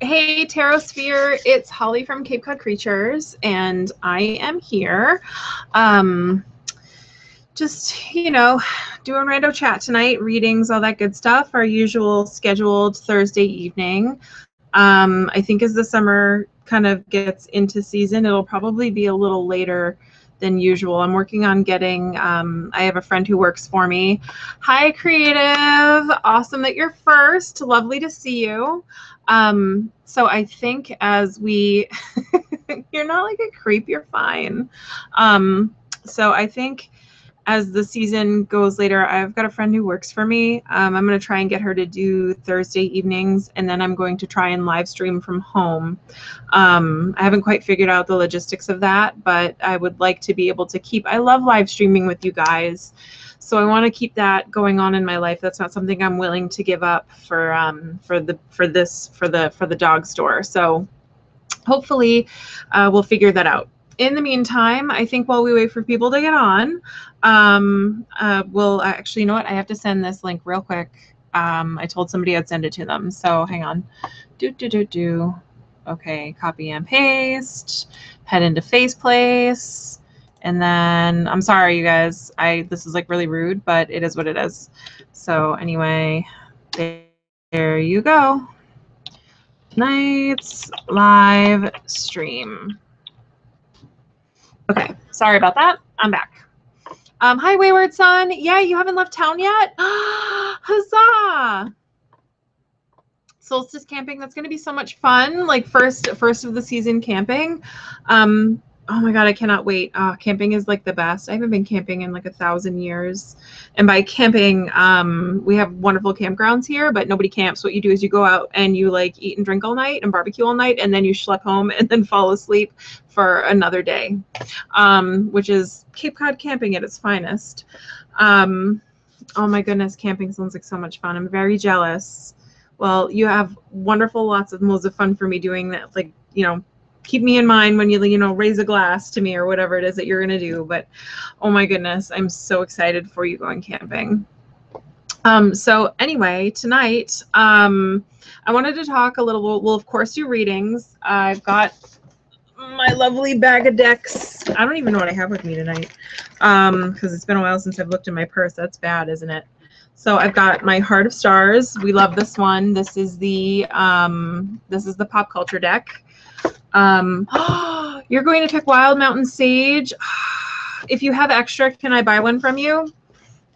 Hey, Tarot Sphere, it's Holly from Cape Cod Creatures, and I am here. Just, doing rando chat tonight, readings, all that good stuff, our usual scheduled Thursday evening. I think as the summer kind of gets into season, it'll probably be a little later than usual. I'm working on getting, I have a friend who works for me. Hi, Creative. Awesome that you're first. Lovely to see you. So I think as we, you're not like a creep, you're fine. So I think as the season goes later, I've got a friend who works for me. I'm going to try and get her to do Thursday evenings, and then I'm going to try and live stream from home. I haven't quite figured out the logistics of that, but I would like to be able to keep, I love live streaming with you guys. So I want to keep that going on in my life. That's not something I'm willing to give up for the dog store. So hopefully we'll figure that out. In the meantime, I think while we wait for people to get on, we'll actually, you know what? I have to send this link real quick. I told somebody I'd send it to them. So hang on. Okay, copy and paste. Head into Faceplace. And then, I'm sorry, you guys. This is like really rude, but it is what it is. So anyway, there you go. Tonight's live stream. Okay, sorry about that. I'm back. Hi, Wayward Son. Yeah, you haven't left town yet? Huzzah! Solstice camping. That's going to be so much fun. Like first of the season camping. Oh my God, I cannot wait. Camping is like the best. I haven't been camping in like 1,000 years. And by camping, we have wonderful campgrounds here, but nobody camps. What you do is you go out and you like eat and drink all night and barbecue all night, and then you schlep home and then fall asleep for another day, which is Cape Cod camping at its finest. Oh my goodness, camping sounds like so much fun. I'm very jealous. Well, you have wonderful, lots of modes of fun for me doing that. Like, keep me in mind when you raise a glass to me or whatever it is that you're going to do. But oh my goodness, I'm so excited for you going camping. So anyway, tonight, I wanted to talk a little, we'll of course do readings. I've got my lovely bag of decks. I don't even know what I have with me tonight, because it's been a while since I've looked in my purse. That's bad, isn't it? So I've got my Heart of Stars. We love this one. This is the pop culture deck. You're going to pick Wild Mountain Sage. If you have extra, can I buy one from you?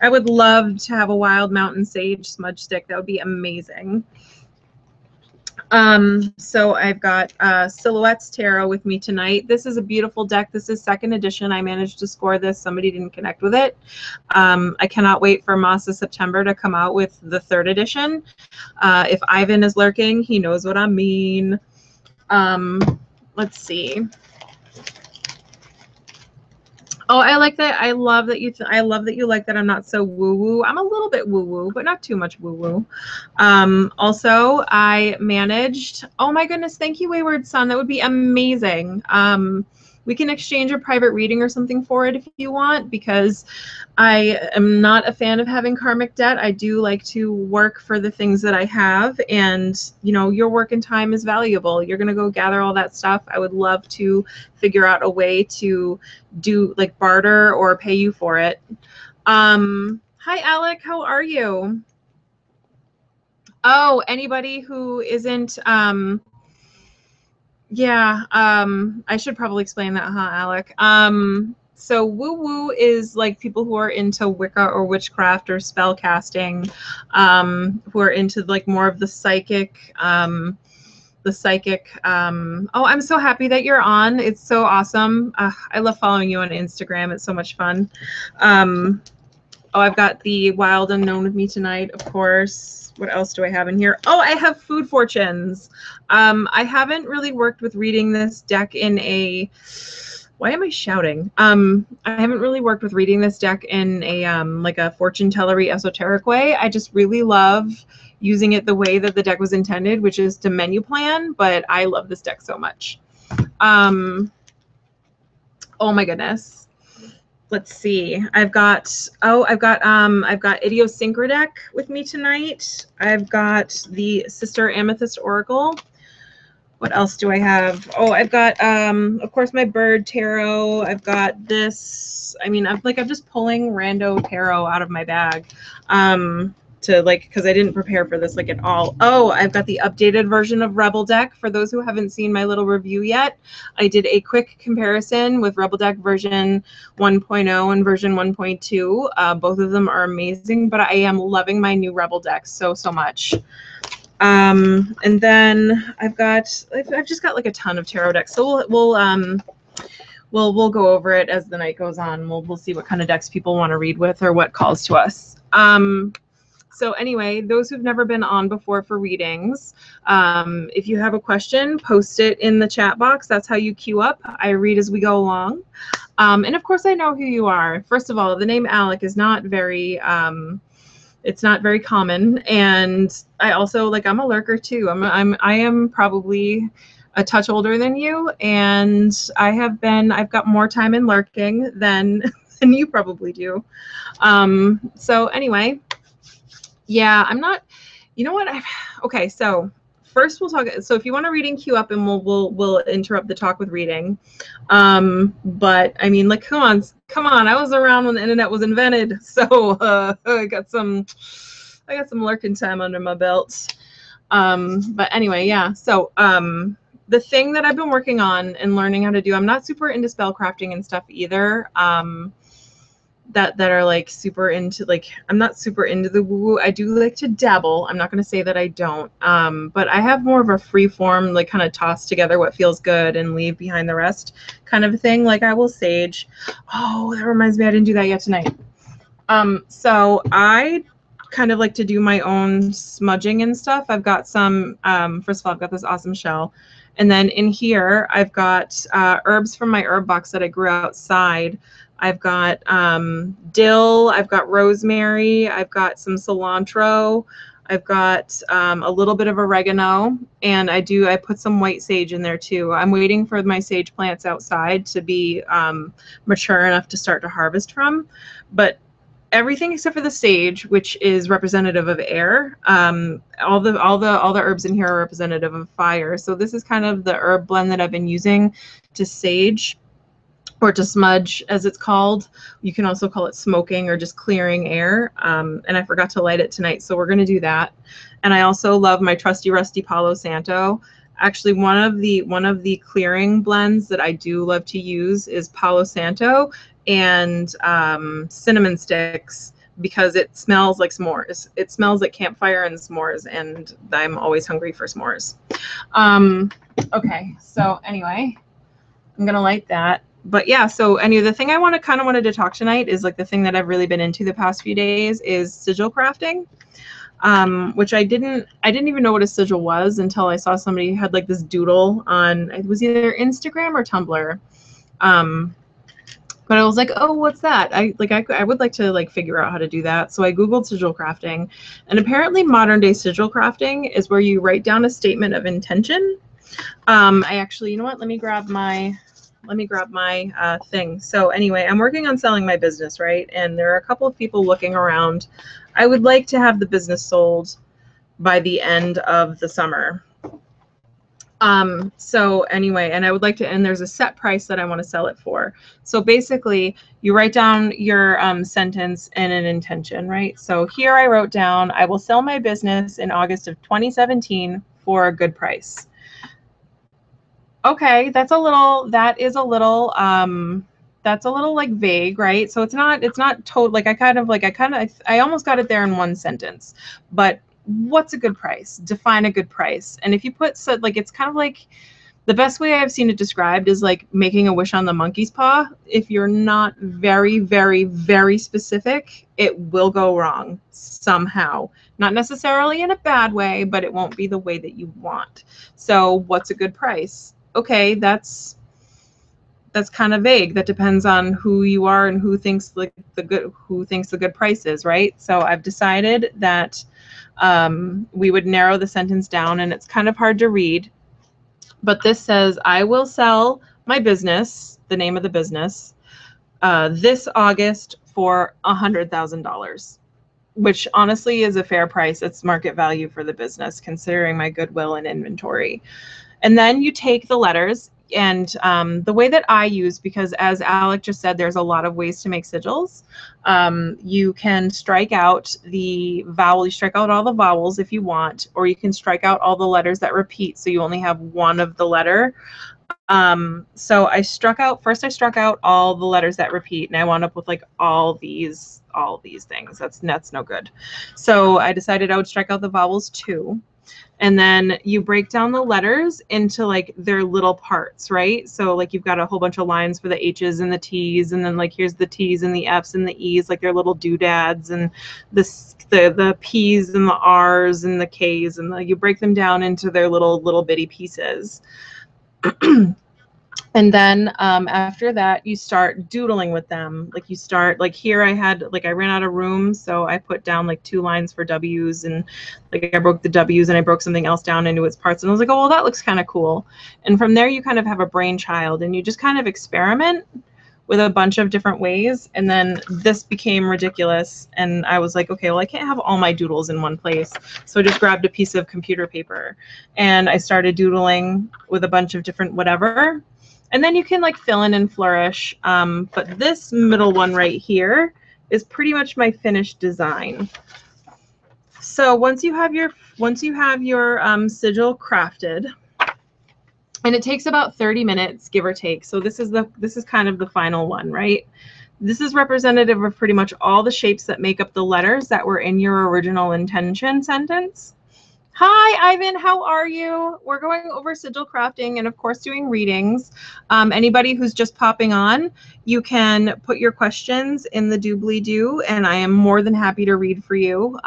I would love to have a Wild Mountain Sage smudge stick. That would be amazing. So I've got Silhouettes Tarot with me tonight. This is a beautiful deck. This is 2nd edition. I managed to score this. Somebody didn't connect with it. I cannot wait for Moss of September to come out with the 3rd edition. If Ivan is lurking, he knows what I mean. Let's see. Oh, I like that. I love that you like that I'm not so woo-woo. I'm a little bit woo-woo, but not too much woo-woo. Also, I managed, oh my goodness, thank you, Wayward Son. That would be amazing. We can exchange a private reading or something for it if you want, because I am not a fan of having karmic debt. I do like to work for the things that I have, and your work and time is valuable. You're going to go gather all that stuff. I would love to figure out a way to do like barter or pay you for it. Hi, Alec. How are you? Oh, anybody who isn't, yeah, I should probably explain that, huh, Alec? So woo-woo is like people who are into Wicca or witchcraft or spell casting, who are into like more of the psychic, oh, I'm so happy that you're on. It's so awesome. I love following you on Instagram. It's so much fun. Oh, I've got the Wild Unknown with me tonight, of course. What else do I have in here? Oh, I have Food Fortunes. I haven't really worked with reading this deck in a, why am I shouting? I haven't really worked with reading this deck in a like a fortune tellery esoteric way. I just really love using it the way that the deck was intended, which is to menu plan, but I love this deck so much. Oh my goodness. Let's see. I've got Idiosyncradeck with me tonight. I've got the Sister Amethyst Oracle. What else do I have? Oh, I've got, of course, my bird tarot. I've got this. I mean, I'm just pulling rando tarot out of my bag, to like, because I didn't prepare for this like at all. Oh, I've got the updated version of Rebel Deck. For those who haven't seen my little review yet, I did a quick comparison with Rebel Deck version 1.0 and version 1.2. Both of them are amazing, but I am loving my new Rebel Deck so much. And then I've just got like a ton of tarot decks. So we'll go over it as the night goes on. We'll see what kind of decks people want to read with or what calls to us. So anyway, those who've never been on before for readings, if you have a question, post it in the chat box. That's how you queue up. I read as we go along. And of course I know who you are. First of all, the name Alec is not very, it's not very common. And I also, like, I'm a lurker too. I am probably a touch older than you. And I've got more time in lurking than you probably do. So anyway, yeah, I'm not, you know what? Okay. So first we'll talk. So if you want a reading, queue up and we'll interrupt the talk with reading. But I mean, like, come on. I was around when the internet was invented. So, I got some lurking time under my belt. But anyway, yeah. So, the thing that I've been working on and learning how to do, I'm not super into spell crafting and stuff either. That are like super into, like, I'm not super into the woo-woo. I do like to dabble. I'm not going to say that I don't. But I have more of a free form, like, kind of toss together what feels good and leave behind the rest kind of thing. Like, I will sage. Oh, that reminds me, I didn't do that yet tonight. So I kind of like to do my own smudging and stuff. I've got some, first of all, I've got this awesome shell. And then in here, I've got herbs from my herb box that I grew outside. I've got dill, I've got rosemary, I've got some cilantro, I've got a little bit of oregano, and I put some white sage in there too. I'm waiting for my sage plants outside to be mature enough to start to harvest from. But everything except for the sage, which is representative of air, all the herbs in here are representative of fire. So this is kind of the herb blend that I've been using to sage, or to smudge, as it's called. You can also call it smoking or just clearing air. And I forgot to light it tonight, so we're going to do that. And I also love my trusty rusty Palo Santo. Actually, one of the clearing blends that I do love to use is Palo Santo and cinnamon sticks, because it smells like s'mores. It smells like campfire and s'mores, and I'm always hungry for s'mores. Okay, so anyway, I'm going to light that. But yeah, so anyway, the thing I wanted to talk tonight is like the thing that I've really been into the past few days is sigil crafting, which I didn't even know what a sigil was until I saw somebody had like this doodle on, it was either Instagram or Tumblr. But I was like, oh, what's that? I would like to like figure out how to do that. So I Googled sigil crafting, and apparently modern day sigil crafting is where you write down a statement of intention. I actually, you know what? Let me grab my thing. So anyway, I'm working on selling my business, right? And there are a couple of people looking around. I would like to have the business sold by the end of the summer. So anyway, and I would like to, and there's a set price that I want to sell it for. So basically you write down your sentence and an intention, right? So here I wrote down, I will sell my business in August of 2017 for a good price. Okay, that's a little like vague, right? So it's not total, like I almost got it there in one sentence. But what's a good price? Define a good price. And if you put, so like, it's kind of like, the best way I've seen it described is like making a wish on the monkey's paw. If you're not very, very, very specific, it will go wrong somehow. Not necessarily in a bad way, but it won't be the way that you want. So what's a good price? Okay, that's kind of vague. That depends on who you are and who thinks the good price is, right? So I've decided that we would narrow the sentence down, and it's kind of hard to read, but this says, I will sell my business, the name of the business, this August for $100,000, which honestly is a fair price. It's market value for the business, considering my goodwill and inventory. And then you take the letters, and the way that I use, because as Alec just said, there's a lot of ways to make sigils. You can strike out the vowel, you strike out all the vowels if you want, or you can strike out all the letters that repeat, so you only have one of the letter. So I struck out all the letters that repeat, and I wound up with like all these things. That's no good. So I decided I would strike out the vowels too. And then you break down the letters into like their little parts, right? So like you've got a whole bunch of lines for the H's and the T's, and then like here's the T's and the F's and the E's, like their little doodads, and the P's and the R's and the K's, and you break them down into their little bitty pieces. And then after that, you start doodling with them. Like you start, like here I ran out of room, so I put down like 2 lines for W's, and like I broke the W's and I broke something else down into its parts, and I was like, oh, well, that looks kind of cool. And from there, you kind of have a brainchild, and you just kind of experiment with a bunch of different ways. And then this became ridiculous, and I was like, okay, well, I can't have all my doodles in one place. So I just grabbed a piece of computer paper and I started doodling with a bunch of different whatever. And then you can like fill in and flourish. But this middle one right here is pretty much my finished design. So once you have your sigil crafted, and it takes about 30 minutes, give or take. So this is kind of the final one, right? This is representative of pretty much all the shapes that make up the letters that were in your original intention sentence. Hi, Ivan, how are you? We're going over sigil crafting and of course doing readings. Anybody who's just popping on, you can put your questions in the doobly-doo, and I am more than happy to read for you,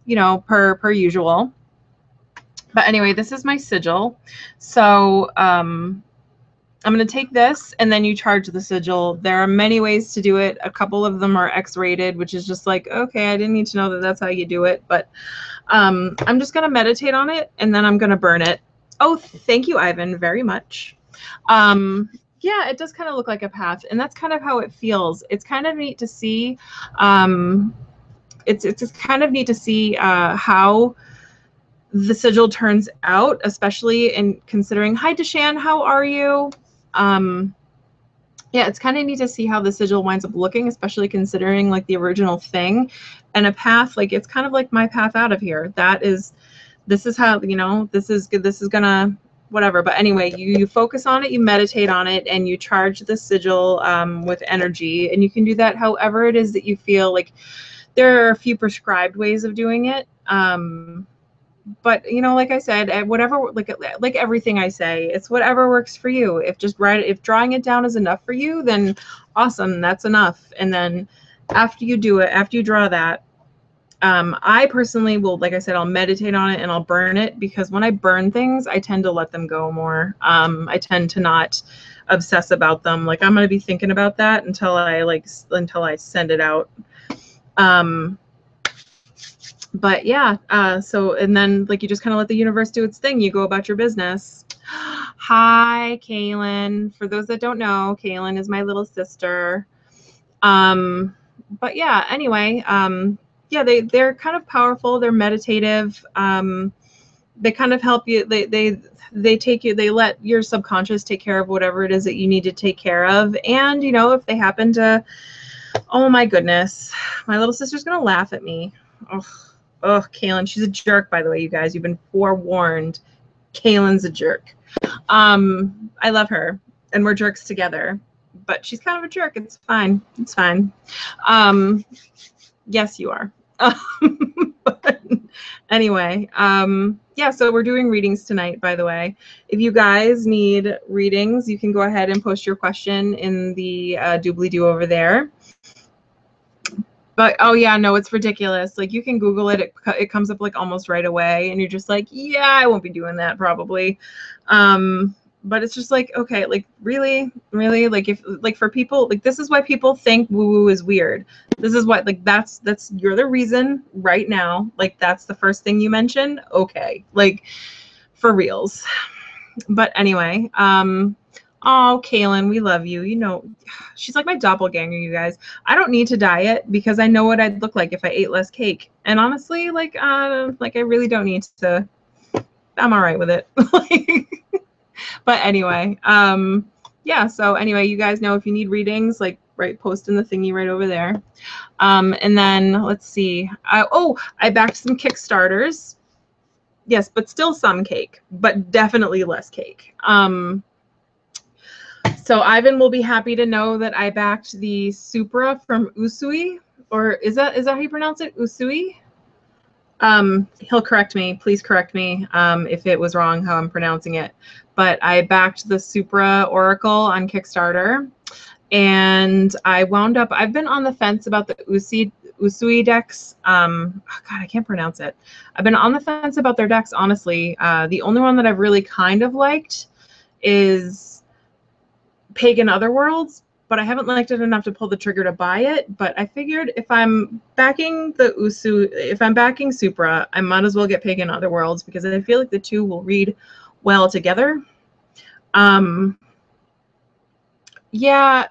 you know, per usual. But anyway, this is my sigil. So I'm going to take this, and then you charge the sigil. There are many ways to do it. A couple of them are X-rated, which is just like, okay, I didn't need to know that that's how you do it. But I'm just going to meditate on it, and then I'm going to burn it. Oh, thank you, Ivan, very much. Yeah, it does kind of look like a path, and that's kind of how it feels. It's kind of neat to see. It's just kind of neat to see how the sigil turns out, especially in considering, hi Deshan, how are you? Yeah, it's kind of neat to see how the sigil winds up looking, especially considering like the original thing. And a path, like it's kind of like my path out of here. This is how, you know, this is good, this is gonna whatever. But anyway, you focus on it, you meditate on it, and you charge the sigil with energy. And you can do that however it is that you feel. Like there are a few prescribed ways of doing it. But you know, like I said, whatever, like everything I say, it's whatever works for you. If drawing it down is enough for you, then awesome, that's enough. And then after you do it, after you draw that, I personally will, like I said, I'll meditate on it and I'll burn it, because when I burn things, I tend to let them go more. I tend to not obsess about them. Like I'm going to be thinking about that until I send it out. But yeah, so, and then like you just kind of let the universe do its thing. You go about your business. Hi, Kaylin. For those that don't know, Kaylin is my little sister. But yeah, anyway, yeah, they're kind of powerful. They're meditative. They kind of help you. They let your subconscious take care of whatever it is that you need to take care of. And you know, if they happen to, oh my goodness, my little sister's gonna laugh at me. Oh, Kaylin, she's a jerk, by the way, you guys. You've been forewarned. Kaylin's a jerk. I love her, and we're jerks together. But she's kind of a jerk. It's fine. It's fine. Yes, you are. But anyway, yeah, so we're doing readings tonight, by the way. If you guys need readings, you can go ahead and post your question in the doobly-doo over there. But oh yeah, no, it's ridiculous. Like you can Google it, it comes up like almost right away, and you're just like, yeah, I won't be doing that probably. But it's just like, okay, like really, like if like for people, like this is why people think woo-woo is weird. This is what, like that's you're the reason right now. Like that's the first thing you mention. Okay, like for reals. But anyway, oh, Kaylin, we love you. You know, she's like my doppelganger, you guys. I don't need to diet because I know what I'd look like if I ate less cake. And honestly, like I really don't need to. I'm all right with it. But anyway, yeah, so anyway, you guys know if you need readings, like, right, post in the thingy right over there. And then let's see. I backed some Kickstarters. Yes, but still some cake, but definitely less cake. So Ivan will be happy to know that I backed the Supra from Usui, or is that how you pronounce it? Usui? He'll correct me. Please correct me if it was wrong how I'm pronouncing it. But I backed the Supra Oracle on Kickstarter, and I wound up. I've been on the fence about the Usui decks. Oh God, I can't pronounce it. I've been on the fence about their decks, honestly. The only one that I've really kind of liked is Pagan Otherworlds, but I haven't liked it enough to pull the trigger to buy it. But I figured if I'm backing Supra, I might as well get Pagan Otherworlds because I feel like the two will read well together. Yeah.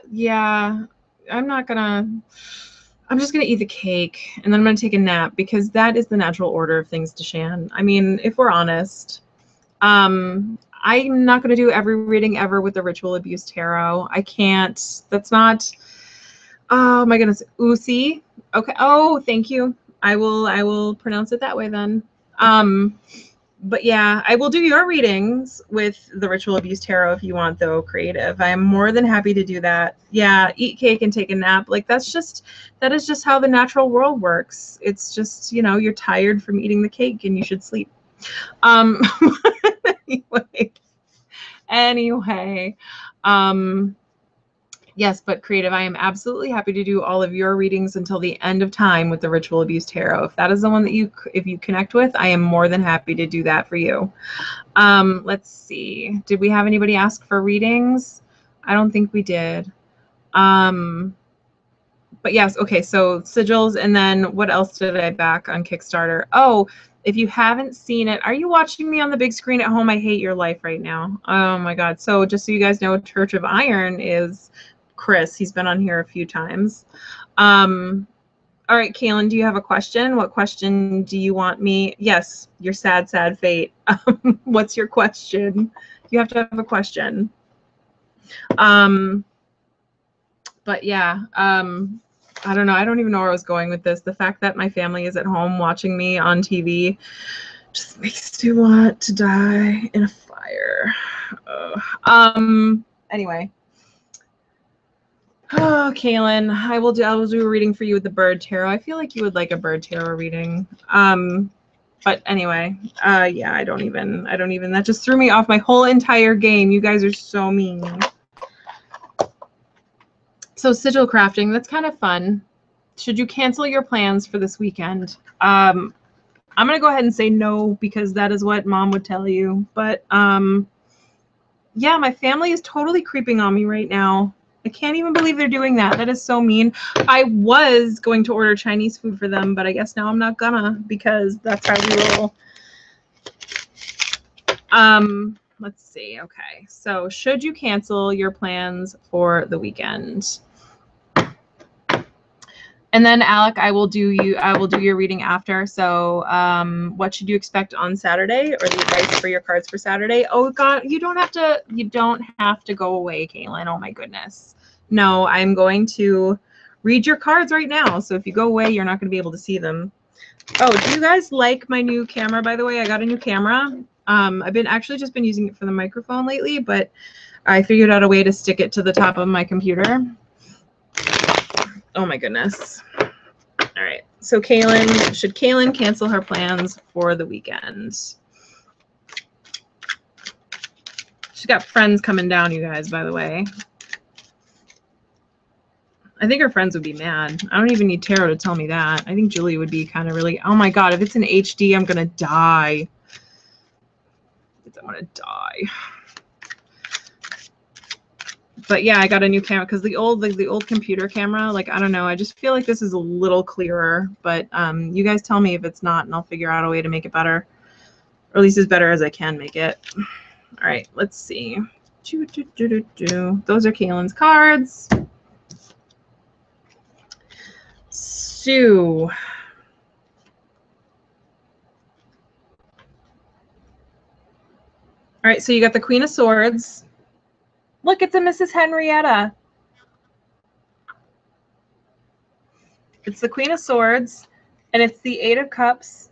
I'm just gonna eat the cake and then I'm gonna take a nap because that is the natural order of things to Shan. I mean, if we're honest, I'm not gonna do every reading ever with the Ritual Abuse Tarot. I can't. That's not. Oh my goodness, Usi. Okay. Oh, thank you. I will pronounce it that way then. But yeah, I will do your readings with the Ritual Abuse Tarot if you want, though, creative. I'm more than happy to do that. Yeah, eat cake and take a nap. Like that is just how the natural world works. It's just, you're tired from eating the cake and you should sleep. Anyway, yes, but creative, I am absolutely happy to do all of your readings until the end of time with the Ritual Abuse Tarot. If that is the one that if you connect with, I am more than happy to do that for you. Let's see. Did we have anybody ask for readings? I don't think we did. But yes, okay, so sigils, and then what else did I back on Kickstarter? Oh, if you haven't seen it, are you watching me on the big screen at home? I hate your life right now. Oh my God. So just so you guys know, Church of Iron is Chris. He's been on here a few times. All right, Kaylin, do you have a question? What question do you want me? Yes, your sad, sad fate. What's your question? You have to have a question. But yeah, I don't know. I don't even know where I was going with this. The fact that my family is at home watching me on TV just makes me want to die in a fire. Anyway. Oh, Kaylin, I will do a reading for you with the bird tarot. I feel like you would like a bird tarot reading. But anyway, yeah, I don't even, that just threw me off my whole entire game. You guys are so mean. So sigil crafting, that's kind of fun. Should you cancel your plans for this weekend? I'm going to go ahead and say no because that is what Mom would tell you. But yeah, my family is totally creeping on me right now. I can't even believe they're doing that. That is so mean. I was going to order Chinese food for them, but I guess now I'm not gonna because that's how we roll. Let's see. Okay. So should you cancel your plans for the weekend? And then Alec, I will do your reading after. So what should you expect on Saturday, or the advice for your cards for Saturday? Oh God, you don't have to go away, Kaylin. Oh my goodness. No, I'm going to read your cards right now. So if you go away, you're not going to be able to see them. Oh, do you guys like my new camera, by the way? I got a new camera. I've been just been using it for the microphone lately, but I figured out a way to stick it to the top of my computer. Oh my goodness. All right. So should Kaylin cancel her plans for the weekend? She's got friends coming down, you guys, by the way. I think her friends would be mad. I don't even need tarot to tell me that. I think Julie would be kind of really, oh my God, if it's in HD, I'm going to die. I'm going to die. But yeah, I got a new camera because the old computer camera, like, I don't know, I just feel like this is a little clearer, but you guys tell me if it's not and I'll figure out a way to make it better, or at least as better as I can make it. All right, let's see. Those are Kaylin's cards. Sue. All right, so you got the Queen of Swords. Look, it's a Mrs. Henrietta. It's the Queen of Swords, and it's the Eight of Cups.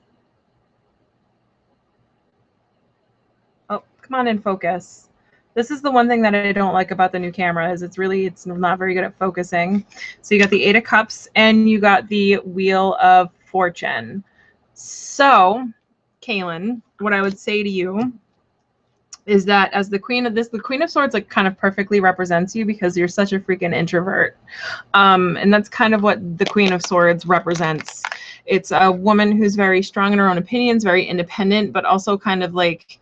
Oh, come on in focus. This is the one thing that I don't like about the new camera is it's not very good at focusing. So you got the Eight of Cups and you got the Wheel of Fortune. So, Kaylin, what I would say to you is that as the Queen of Swords like kind of perfectly represents you because you're such a freaking introvert. And that's kind of what the Queen of Swords represents. It's a woman who's very strong in her own opinions, very independent, but also kind of like,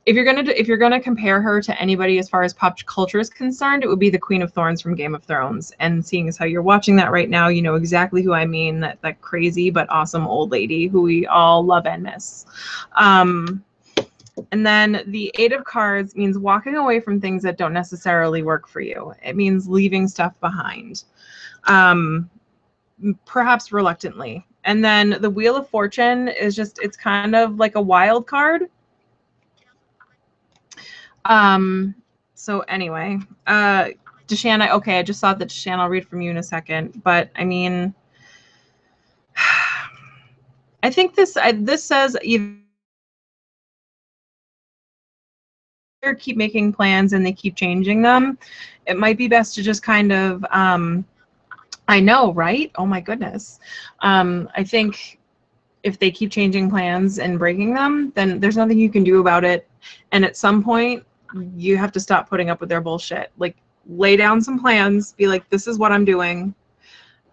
if you're gonna compare her to anybody as far as pop culture is concerned, it would be the Queen of Thorns from Game of Thrones. And seeing as how you're watching that right now, you know exactly who I mean, that crazy but awesome old lady who we all love and miss. And then the Eight of Cards means walking away from things that don't necessarily work for you. It means leaving stuff behind, perhaps reluctantly. And then the Wheel of Fortune is it's kind of like a wild card. So anyway, Deshanna, okay, I just saw that Deshanna, I'll read from you in a second, but I mean, I think this says either keep making plans and they keep changing them. It might be best to just kind of, I know, right? Oh my goodness. I think if they keep changing plans and breaking them, then there's nothing you can do about it. And at some point, you have to stop putting up with their bullshit. Like, lay down some plans, be like, this is what I'm doing.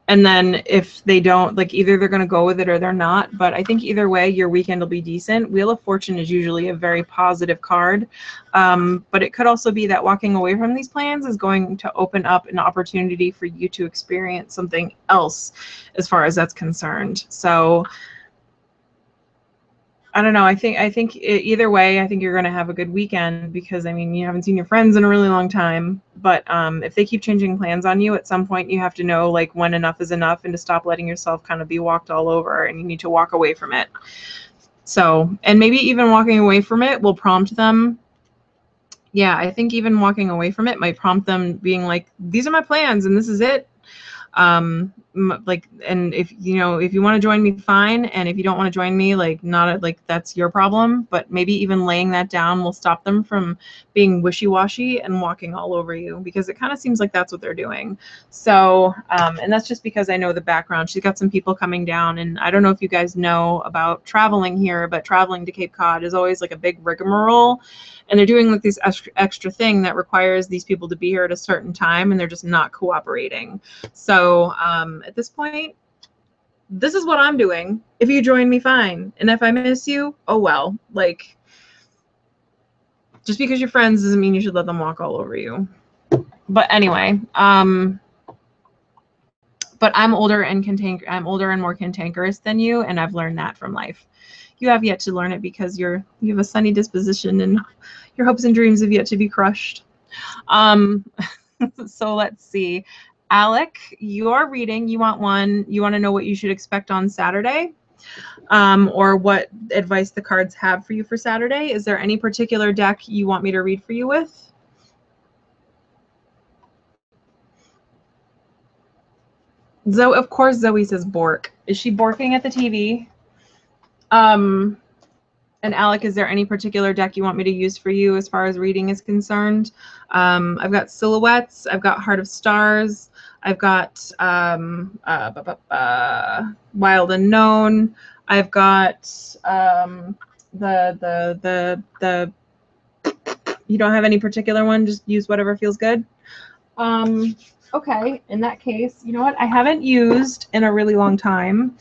And then if they don't, like, either they're going to go with it or they're not. But I think either way, your weekend will be decent. Wheel of Fortune is usually a very positive card. But it could also be that walking away from these plans is going to open up an opportunity for you to experience something else as far as that's concerned. So I don't know. I think either way, I think you're going to have a good weekend because, I mean, you haven't seen your friends in a really long time. But if they keep changing plans on you, at some point you have to know, like, when enough is enough and to stop letting yourself kind of be walked all over, and you need to walk away from it. So, and maybe even walking away from it will prompt them. Yeah, I think even walking away from it might prompt them being like, these are my plans and this is it. Like, and if you want to join me, fine, and if you don't want to join me, like, that's your problem, but maybe even laying that down will stop them from being wishy-washy and walking all over you, because it kind of seems like that's what they're doing. So and that's just because I know the background. She's got some people coming down, and I don't know if you guys know about traveling here, but traveling to Cape Cod is always like a big rigmarole. And they're doing like this extra thing that requires these people to be here at a certain time, and they're just not cooperating. So at this point, this is what I'm doing. If you join me, fine. And if I miss you, oh well. Like, just because you're friends doesn't mean you should let them walk all over you. But anyway, but I'm older and more cantankerous than you, and I've learned that from life. You have yet to learn it because you have a sunny disposition and your hopes and dreams have yet to be crushed. So let's see. Alec, your reading, you want to know what you should expect on Saturday, or what advice the cards have for you for Saturday. Is there any particular deck you want me to read for you with? Zoe, of course, Zoe says bork. Is she borking at the TV? And Alec, is there any particular deck you want me to use for you as far as reading is concerned? I've got Silhouettes. I've got Heart of Stars. I've got Wild Unknown. I've got the you don't have any particular one, just use whatever feels good. Okay, in that case, you know what? I haven't used in a really long time.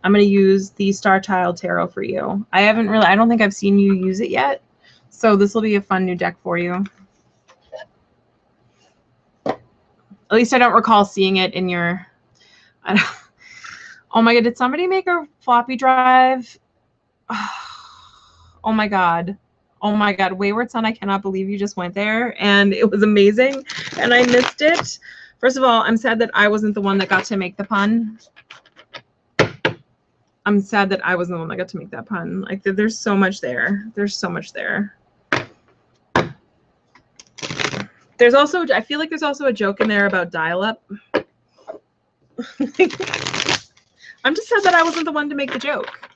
I'm going to use the Star Child Tarot for you. I don't think I've seen you use it yet. So this will be a fun new deck for you. At least I don't recall seeing it in your... Oh my God, did somebody make a floppy drive? Oh my God. Oh my God, Wayward Son, I cannot believe you just went there. And it was amazing. And I missed it. First of all, I'm sad that I wasn't the one that got to make the pun. I'm sad that I wasn't the one that got to make that pun. Like, there's so much there. There's so much there. There's also, I feel like there's also a joke in there about dial-up. I'm just sad that I wasn't the one to make the joke.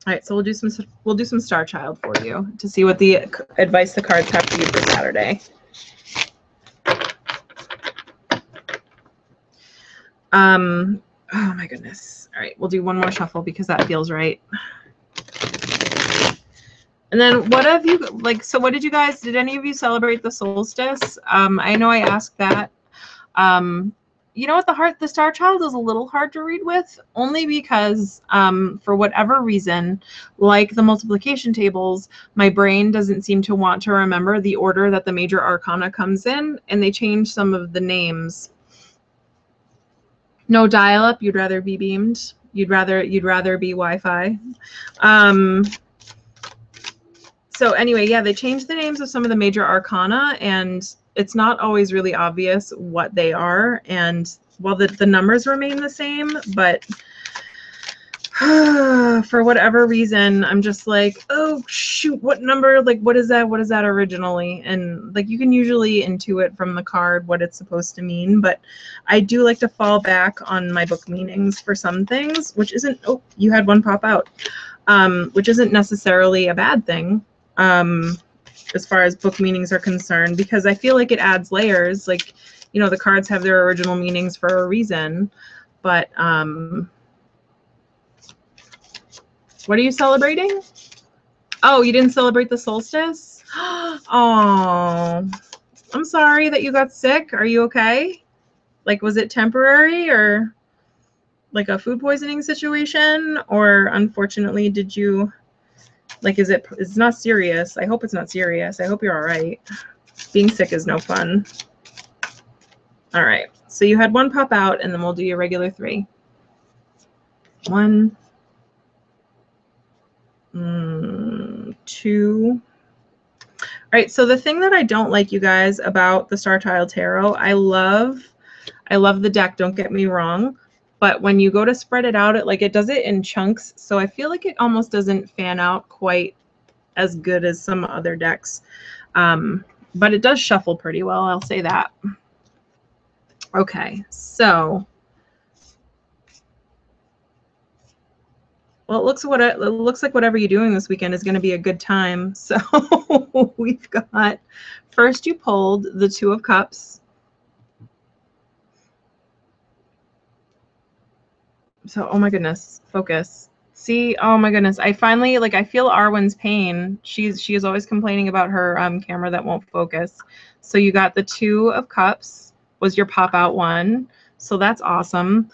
All right, so we'll do some Star Child for you to see what the advice the cards have for you for Saturday. Oh my goodness. All right, we'll do one more shuffle because that feels right. And then what have you, like, so what did you guys, did any of you celebrate the solstice? I know I asked that. You know what, the Star Child is a little hard to read with, only because for whatever reason, like the multiplication tables, my brain doesn't seem to want to remember the order that the major arcana comes in, and they change some of the names. No dial-up, you'd rather be beamed. You'd rather be Wi-Fi. So anyway, yeah, they changed the names of some of the major arcana, and it's not always really obvious what they are. And while the numbers remain the same, but for whatever reason, I'm just like, oh shoot, what number? Like, what is that? What is that originally? And like, you can usually intuit from the card what it's supposed to mean, but I do like to fall back on my book meanings for some things, which isn't, oh, you had one pop out, which isn't necessarily a bad thing. As far as book meanings are concerned, because I feel like it adds layers. Like, you know, the cards have their original meanings for a reason, but what are you celebrating? Oh, you didn't celebrate the solstice? Oh, I'm sorry that you got sick. Are you okay? Like, was it temporary or like a food poisoning situation? Or unfortunately, did you, like, it's not serious. I hope it's not serious. I hope you're all right. Being sick is no fun. All right. So you had one pop out, and then we'll do your regular 3. 1, 2. All right. So the thing that I don't like, you guys, about the Star Child Tarot, I love the deck. Don't get me wrong. But when you go to spread it out, it does it in chunks. So I feel like it almost doesn't fan out quite as good as some other decks. But it does shuffle pretty well, I'll say that. Okay, so well, it looks like whatever you're doing this weekend is going to be a good time. So we've got, first you pulled the 2 of Cups. So, oh my goodness, focus. See, oh my goodness, I finally, I feel Arwen's pain. She is always complaining about her camera that won't focus. So you got the 2 of Cups was your pop out one. So that's awesome.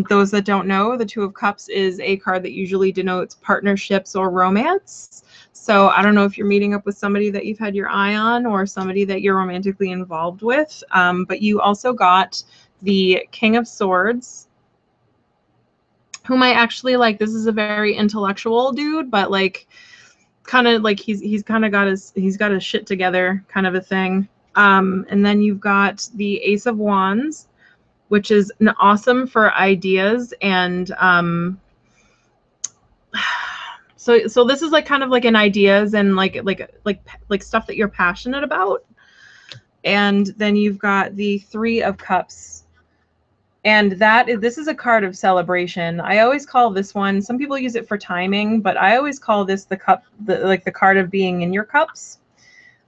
Those that don't know, the 2 of Cups is a card that usually denotes partnerships or romance. So I don't know if you're meeting up with somebody that you've had your eye on or somebody that you're romantically involved with. But you also got the King of Swords, whom I actually like. This is a very intellectual dude, but kind of he's kind of got his shit together, kind of a thing. And then you've got the Ace of Wands, which is awesome for ideas, and so this is kind of an ideas and like stuff that you're passionate about. And then you've got the 3 of Cups. And this is a card of celebration. I always call this one, some people use it for timing, but I always call this the card of being in your cups.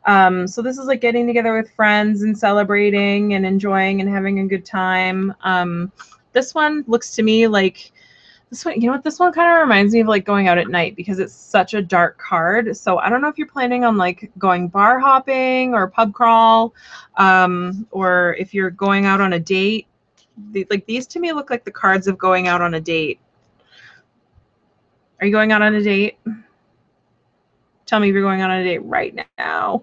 So this is getting together with friends and celebrating and enjoying and having a good time. This one looks to me like, this one, you know what, this one kind of reminds me of going out at night because it's such a dark card. So I don't know if you're planning on going bar hopping or pub crawl, or if you're going out on a date. These to me look like the cards of going out on a date. Are you going out on a date? Tell me if you're going out on a date right now.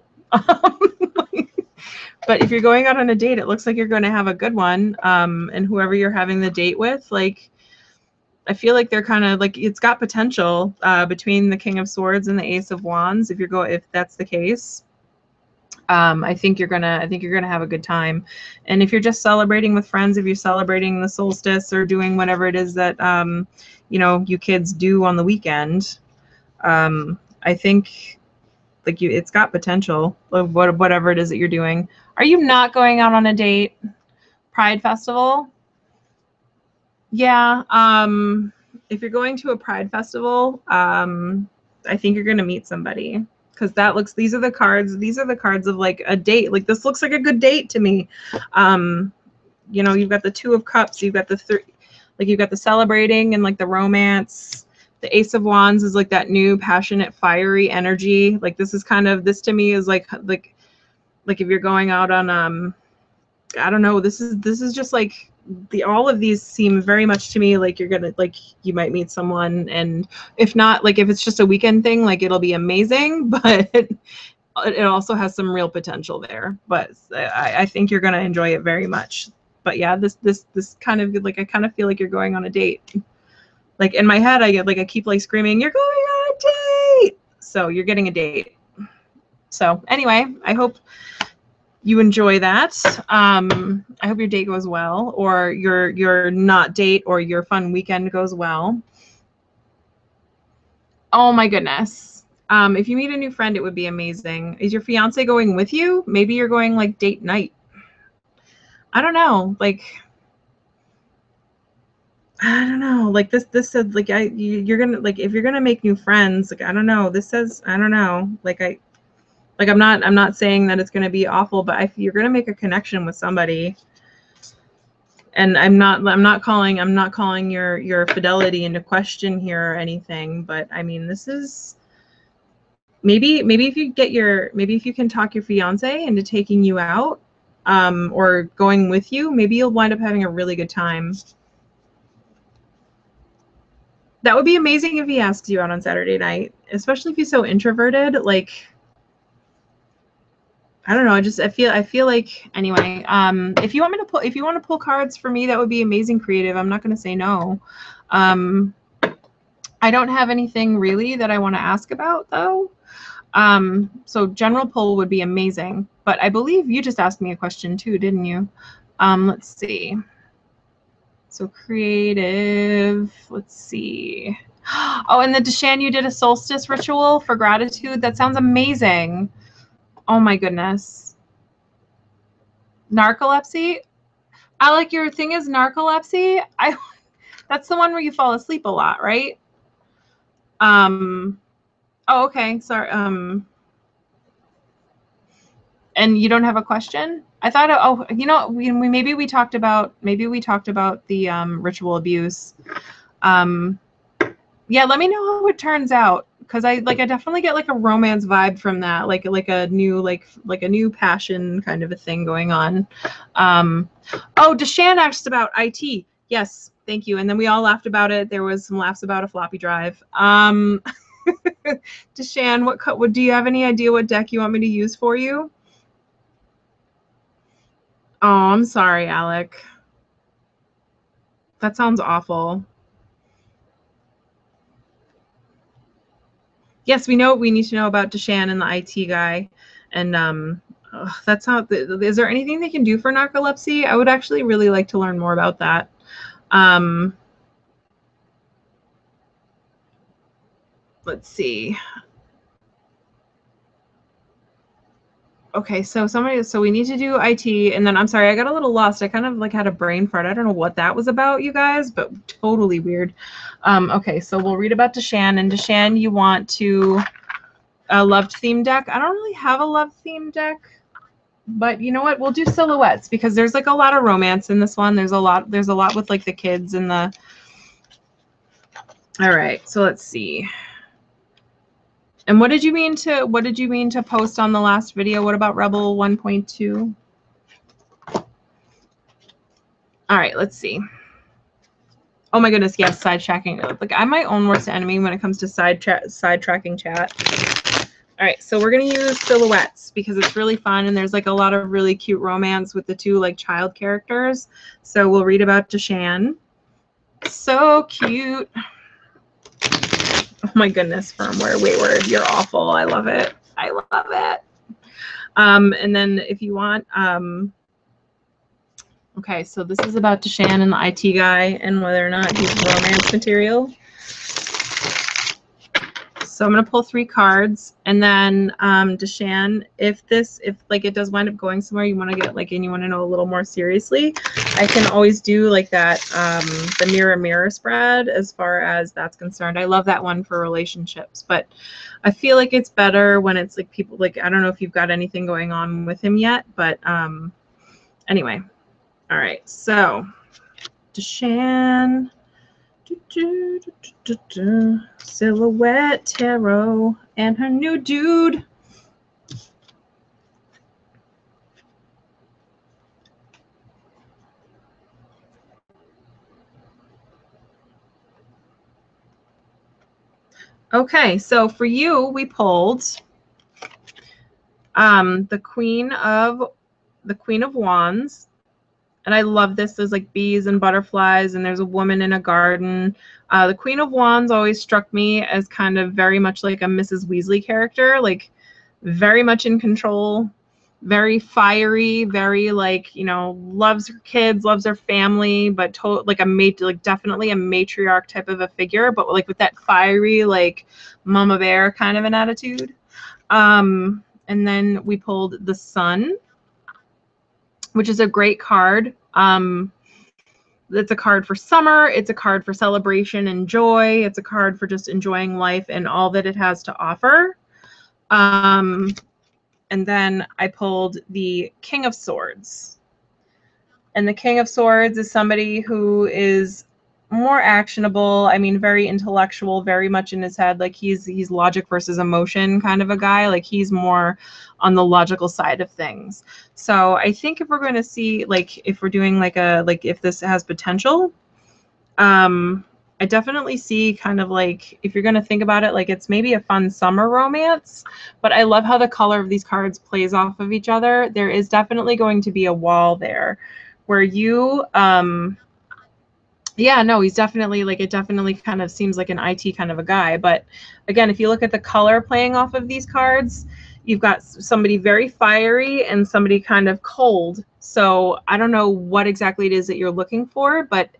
But if you're going out on a date, it looks like you're going to have a good one. And whoever you're having the date with, I feel like they're kind of it's got potential between the King of Swords and the Ace of Wands. If that's the case, I think you're gonna have a good time. And if you're just celebrating with friends, if you're celebrating the solstice or doing whatever it is that you kids do on the weekend, I think like you, it's got potential of whatever it is that you're doing. Are you not going out on a date? Pride Festival? Yeah. If you're going to a Pride Festival, I think you're gonna meet somebody, because that looks, these are the cards of like a date. Like this looks like a good date to me. You know, you've got the Two of Cups, you've got the like you've got the celebrating and like the romance. The Ace of Wands is like that new passionate fiery energy. Like this is kind of, this to me is like if you're going out on I don't know, this is just like all of these seem very much to me like you're gonna, like you might meet someone, and if not, like if it's just a weekend thing, like it'll be amazing, but it also has some real potential there. But I think you're gonna enjoy it very much. But yeah, this kind of like, I kind of feel like you're going on a date. Like in my head, I keep like screaming, "You're going on a date!" So you're getting a date. So anyway, I hope you enjoy that. I hope your date goes well, or your not date or your fun weekend goes well. Oh my goodness. If you meet a new friend, it would be amazing. Is your fiance going with you? Maybe you're going like date night. I don't know. Like, I don't know. Like this said, like you're gonna, like if you're gonna make new friends, like I don't know. This says, I don't know. Like I'm not saying that it's gonna be awful, but you're gonna make a connection with somebody. And I'm not calling your fidelity into question here or anything, but I mean, this is maybe if you can talk your fiance into taking you out, or going with you, maybe you'll wind up having a really good time. That would be amazing if he asks you out on Saturday night, especially if he's so introverted. Like, I don't know. I feel like, anyway, if you want to pull cards for me, that would be amazing, creative. I'm not going to say no. I don't have anything really that I want to ask about though. So general pull would be amazing, but I believe you just asked me a question too, didn't you? Let's see. So creative, let's see. Oh, and the Deshan, you did a solstice ritual for gratitude. That sounds amazing. Oh my goodness. Narcolepsy? I like, your thing is narcolepsy. That's the one where you fall asleep a lot, right? Oh, okay. Sorry. And you don't have a question? I thought, oh, you know, maybe we talked about the ritual abuse. Yeah, let me know how it turns out, because I definitely get like a romance vibe from that, like a new passion kind of a thing going on. Oh, Deshan asked about IT. Yes, thank you. And then we all laughed about it. There was some laughs about a floppy drive. Deshan, what do you have any idea what deck you want me to use for you? Oh, I'm sorry, Alec. That sounds awful. Yes, we need to know about Deshan and the IT guy. And that's how, is there anything they can do for narcolepsy? I would actually really like to learn more about that. Let's see. Okay, so we need to do IT, and then I'm sorry, I got a little lost. I kind of like had a brain fart. I don't know what that was about, you guys, but totally weird. Okay, so we'll read about Deshan, and Deshan, you want to a love theme deck. I don't really have a love theme deck, but you know what? We'll do silhouettes, because there's like a lot of romance in this one. There's a lot with like the kids and the. All right, so let's see. And what did you mean to post on the last video? What about Rebel 1.2? All right, let's see. Oh my goodness, yes, sidetracking. Like, I'm my own worst enemy when it comes to sidetracking chat. All right, so we're gonna use silhouettes because it's really fun, and there's like a lot of really cute romance with the two like child characters. So we'll read about Deshan. So cute. Oh my goodness, firmware, Wayward, you're awful. I love it. I love it. And then if you want, okay, so this is about Deshan and the IT guy and whether or not he's romance material. So I'm going to pull 3 cards, and then Deshan, if like it does wind up going somewhere, you want to get like, and you want to know a little more seriously, I can always do like that, the mirror spread as far as that's concerned. I love that one for relationships, but I feel like it's better when it's like people, like, I don't know if you've got anything going on with him yet, but anyway. All right, so Deshan. Silhouette Tarot and her new dude. Okay, so for you, we pulled the Queen of Wands. And I love this. There's like bees and butterflies, and there's a woman in a garden. The Queen of Wands always struck me as kind of very much like a Mrs. Weasley character, like very much in control, very fiery, very like, you know, loves her kids, loves her family, but like definitely a matriarch type of a figure, but like with that fiery, like mama bear kind of an attitude. And then we pulled the Sun, which is a great card. It's a card for summer. It's a card for celebration and joy. It's a card for just enjoying life and all that it has to offer. And then I pulled the King of Swords. And the King of Swords is somebody who is more actionable. I mean, very intellectual, very much in his head. Like he's logic versus emotion kind of a guy. Like he's more on the logical side of things. So I think if we're going to see, like, if we're doing like if this has potential, I definitely see kind of like, if you're going to think about it, like it's maybe a fun summer romance, but I love how the color of these cards plays off of each other. There is definitely going to be a wall there where you, yeah, no, he's definitely like, it definitely kind of seems like an IT kind of a guy. But again, if you look at the color playing off of these cards, you've got somebody very fiery and somebody kind of cold. So I don't know what exactly it is that you're looking for, but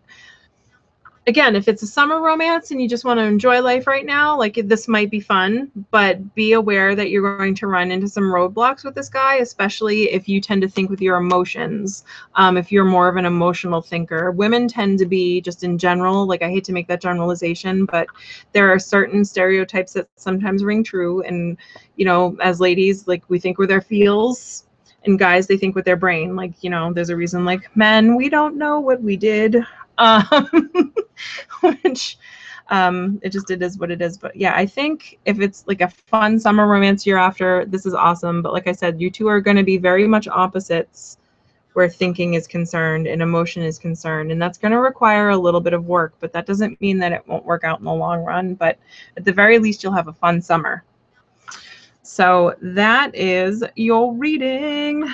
again, if it's a summer romance and you just want to enjoy life right now, like this might be fun, but be aware that you're going to run into some roadblocks with this guy, especially if you tend to think with your emotions. If you're more of an emotional thinker, women tend to be, just in general, like I hate to make that generalization, but there are certain stereotypes that sometimes ring true. And, you know, as ladies, like we think with our feels, and guys, they think with their brain. Like, you know, there's a reason, like men, we don't know what we did. Which it is what it is. But yeah, I think if it's like a fun summer romance year after, this is awesome. But like I said, you two are going to be very much opposites where thinking is concerned and emotion is concerned, and that's going to require a little bit of work, but that doesn't mean that it won't work out in the long run. But at the very least, you'll have a fun summer. So that is your reading.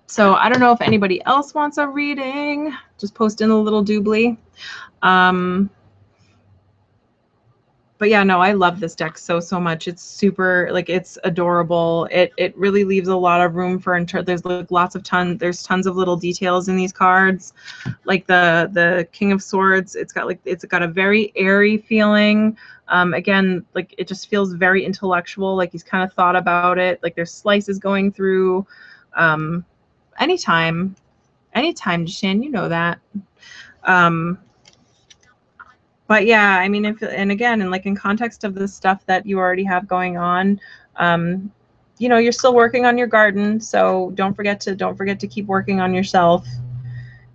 So I don't know if anybody else wants a reading. Just post in a little doobly. But yeah, no, I love this deck so much. It's super, like, it's adorable. It really leaves a lot of room for there's like there's tons of little details in these cards. Like the King of Swords, it's got a very airy feeling. Again, like it just feels very intellectual, like he's kind of thought about it. Like there's slices going through. Anytime, Deshan, you know that. But yeah, I mean, and again, and like in context of the stuff that you already have going on, you know, you're still working on your garden, so don't forget to keep working on yourself.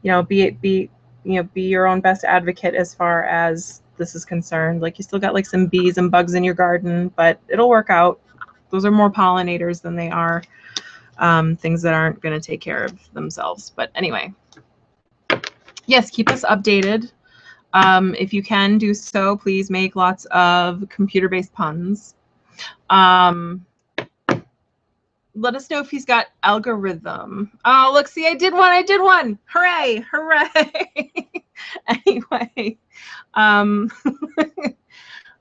You know, be your own best advocate as far as this is concerned. Like you still got like some bees and bugs in your garden, but it'll work out. Those are more pollinators than they are things that aren't going to take care of themselves. But anyway, yes, keep us updated. If you can do so, please make lots of computer-based puns. Let us know if he's got algorithm. Oh, look, see, I did one. Hooray. Anyway, I'm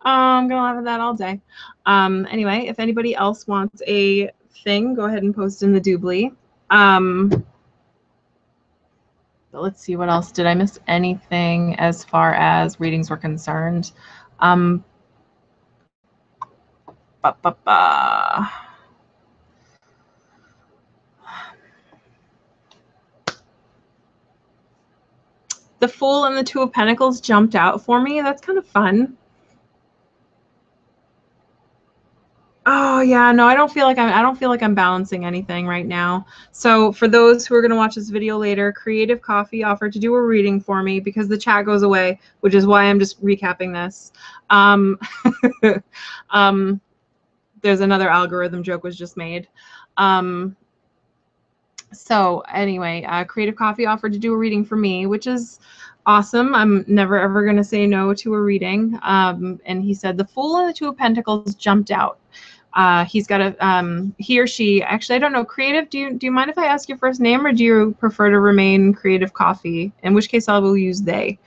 gonna laugh at that all day. Anyway, if anybody else wants a thing, go ahead and post in the doobly. But let's see, what else? Did I miss anything as far as readings were concerned? Um, ba, ba, ba. The Fool and the Two of Pentacles jumped out for me. That's kind of fun. Oh yeah, no, I don't feel like I'm balancing anything right now. So for those who are going to watch this video later, Creative Coffee offered to do a reading for me because the chat goes away, which is why I'm just recapping this. There's another algorithm joke was just made. So anyway, Creative Coffee offered to do a reading for me, which is awesome. I'm never ever going to say no to a reading. And he said the Fool and the Two of Pentacles jumped out. He's got a he or she, actually I don't know. Creative, do you mind if I ask your first name, or do you prefer to remain Creative Coffee, in which case I will use they.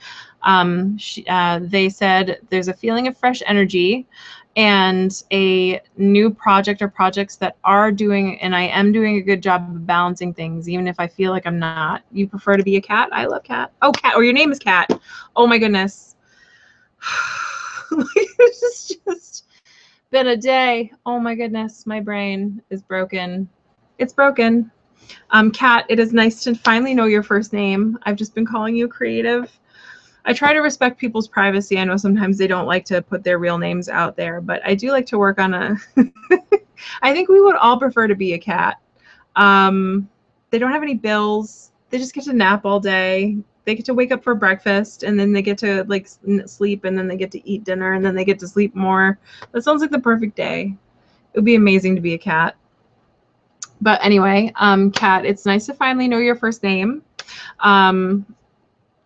They said there's a feeling of fresh energy and a new project or projects that are doing, and I am doing a good job of balancing things, even if I feel like I'm not. You prefer to be a cat? I love cat. Oh, cat, or your name is Cat. Oh my goodness. It's just been a day. Oh my goodness, my brain is broken. It's broken. Kat, it is nice to finally know your first name. I've just been calling you Creative. I try to respect people's privacy. I know sometimes they don't like to put their real names out there, but I do like to work on a I think we would all prefer to be a cat. They don't have any bills. They just get to nap all day. They get to wake up for breakfast, and then they get to like sleep, and then they get to eat dinner, and then they get to sleep more. That sounds like the perfect day. It would be amazing to be a cat. But anyway, Kat, it's nice to finally know your first name.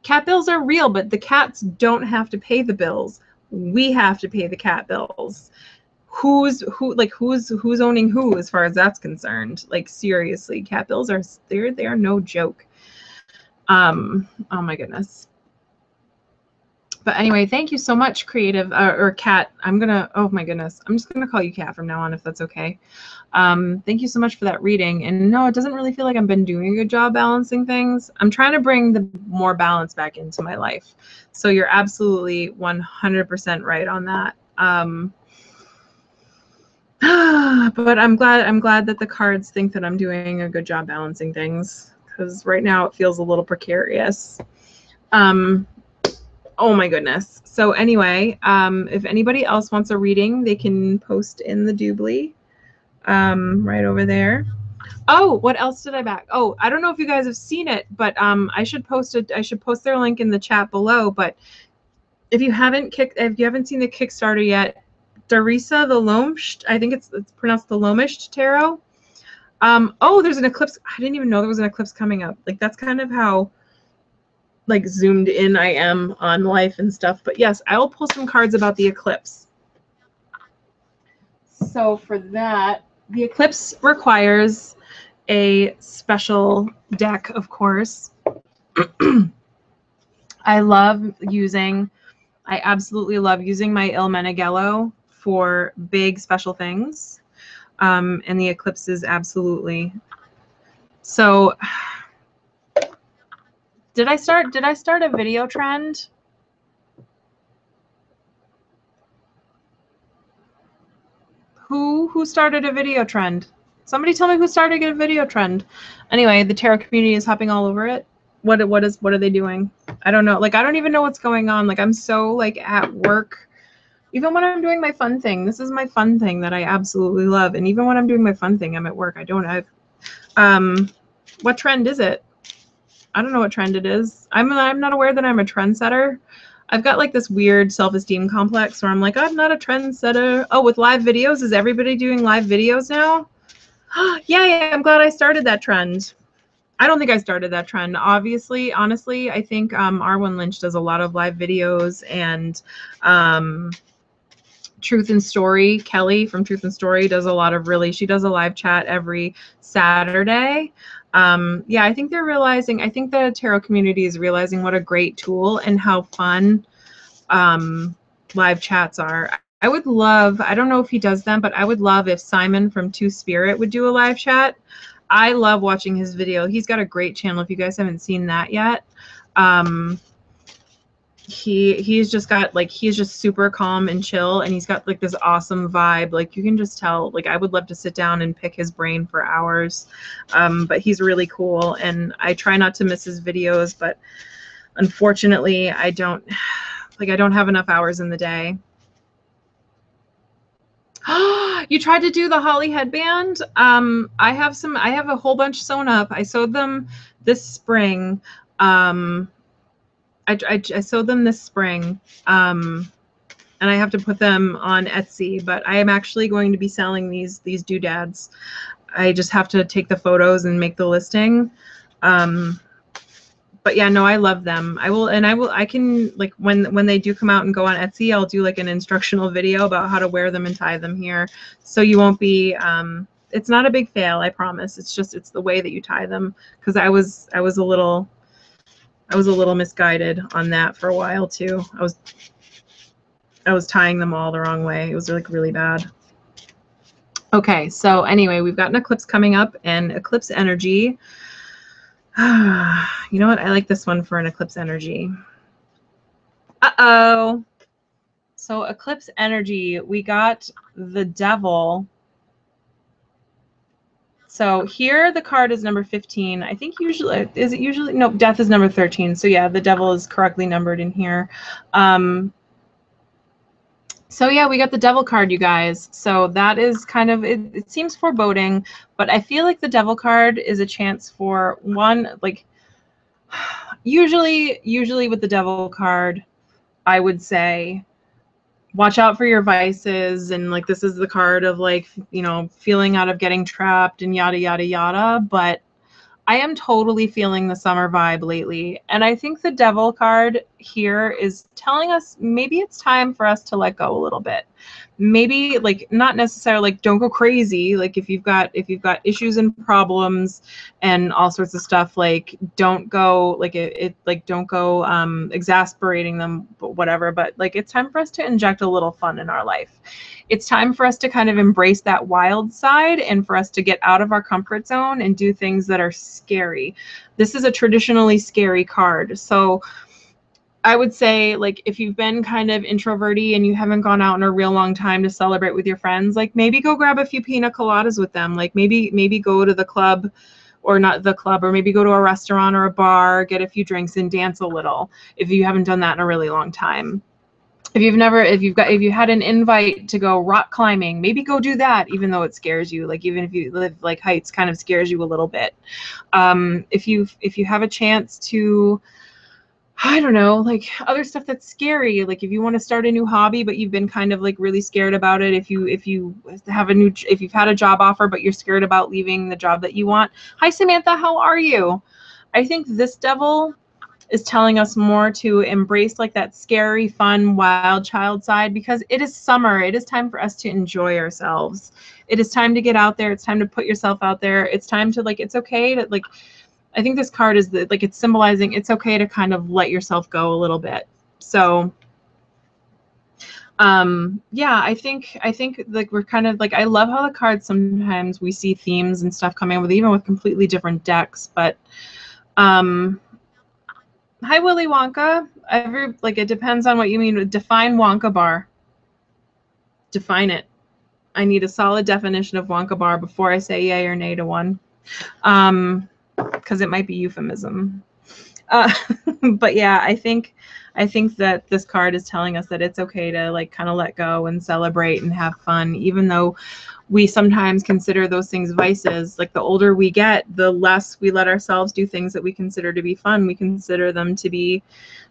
Cat bills are real, but the cats don't have to pay the bills. We have to pay the cat bills. Who's owning who as far as that's concerned? Like seriously, cat bills are they're no joke. Oh my goodness. But anyway, thank you so much, Creative or Cat. Oh my goodness, I'm just gonna call you Cat from now on, if that's okay. Thank you so much for that reading. And no, it doesn't really feel like I've been doing a good job balancing things. I'm trying to bring the more balance back into my life. So you're absolutely 100% right on that. But I'm glad that the cards think that I'm doing a good job balancing things, because right now it feels a little precarious. Oh my goodness. So anyway, if anybody else wants a reading, they can post in the doobly right over there. Oh, what else did I back? Oh, I don't know if you guys have seen it, but I should post their link in the chat below. But if you haven't seen the Kickstarter yet, Darisa the Lomsht, I think it's pronounced the Lomisht Tarot. Oh, there's an eclipse. I didn't even know there was an eclipse coming up. Like that's kind of how like zoomed in I am on life and stuff. But yes, I will pull some cards about the eclipse. So for that, the eclipse requires a special deck, of course. I absolutely love using my Il Meneghello for big special things. And the eclipses absolutely. So did I start a video trend? Who started a video trend? Somebody tell me who started a video trend. Anyway, the tarot community is hopping all over it. What are they doing? I don't know. Like I don't even know what's going on. Like I'm so like at work. Even when I'm doing my fun thing, this is my fun thing that I absolutely love. And even when I'm doing my fun thing, I'm at work. What trend is it? I don't know what trend it is. I'm not aware that I'm a trendsetter. I've got like this weird self-esteem complex where I'm like, I'm not a trendsetter. Oh, with live videos, is everybody doing live videos now? Yeah, I'm glad I started that trend. I don't think I started that trend. Honestly, I think Arwen Lynch does a lot of live videos, and Truth and Story, Kelly from Truth and Story does a lot of she does a live chat every Saturday. Yeah, I think the tarot community is realizing what a great tool and how fun live chats are. I don't know if he does them, but I would love if Simon from Two Spirit would do a live chat. I love watching his video. He's got a great channel if you guys haven't seen that yet. he's just got like, he's just super calm and chill, and he's got like this awesome vibe. Like you can just tell, like I would love to sit down and pick his brain for hours. But he's really cool, and I try not to miss his videos, but unfortunately I don't have enough hours in the day. You tried to do the holly headband? I have a whole bunch sewn up. I sewed them this spring. I sewed them this spring, and I have to put them on Etsy, but I am actually going to be selling these doodads. I just have to take the photos and make the listing. But yeah, no, I love them. I can, like, when they do come out and go on Etsy, I'll do like an instructional video about how to wear them and tie them here. So you won't be, it's not a big fail, I promise. It's the way that you tie them. Cause I was a little misguided on that for a while too. I was tying them all the wrong way. It was like really bad. Okay, so anyway, we've got an eclipse coming up, and eclipse energy. You know what? I like this one for an eclipse energy. Uh-oh. So eclipse energy, we got the devil. So here the card is number 15. I think usually, is it usually? No, death is number 13. So yeah, the devil is correctly numbered in here. So yeah, we got the devil card, you guys. So that is kind of, it seems foreboding, but I feel like the devil card is a chance for one, like usually with the devil card, I would say, watch out for your vices, and like this is the card of like, you know, feeling out of getting trapped and yada yada yada. But I am totally feeling the summer vibe lately, and I think the devil card here is telling us maybe it's time for us to let go a little bit. Maybe, like, not necessarily like don't go crazy, like if you've got issues and problems and all sorts of stuff, like don't go like don't go exasperating them, but whatever. But like it's time for us to inject a little fun in our life. It's time for us to kind of embrace that wild side, and for us to get out of our comfort zone and do things that are scary. This is a traditionally scary card. So I would say, like, if you've been kind of introverty and you haven't gone out in a real long time to celebrate with your friends, like maybe go grab a few pina coladas with them. Like maybe go to the club, or not the club, or maybe go to a restaurant or a bar, get a few drinks and dance a little if you haven't done that in a really long time. If you had an invite to go rock climbing, maybe go do that, even though it scares you. Like even if you live, like heights kind of scares you a little bit. If you have a chance to, I don't know, like other stuff that's scary, like if you want to start a new hobby but you've been kind of like really scared about it, if you've had a job offer but you're scared about leaving the job that you want. Hi Samantha, how are you? I think this devil is telling us more to embrace like that scary, fun, wild child side, because it is summer. It is time for us to enjoy ourselves. It is time to get out there. It's time to put yourself out there. It's time to, like, it's okay to, like, I think this card is like it's symbolizing it's okay to kind of let yourself go a little bit. So yeah, I think like we're kind of like, I love how the cards, sometimes we see themes and stuff coming with, even with completely different decks. But hi, Willy Wonka. Like, it depends on what you mean. Define Wonka bar. Define it. I need a solid definition of Wonka bar before I say yay or nay to one, because it might be euphemism. But yeah, I think that this card is telling us that it's okay to like kind of let go and celebrate and have fun, even though we sometimes consider those things vices. Like the older we get, the less we let ourselves do things that we consider to be fun. We consider them to be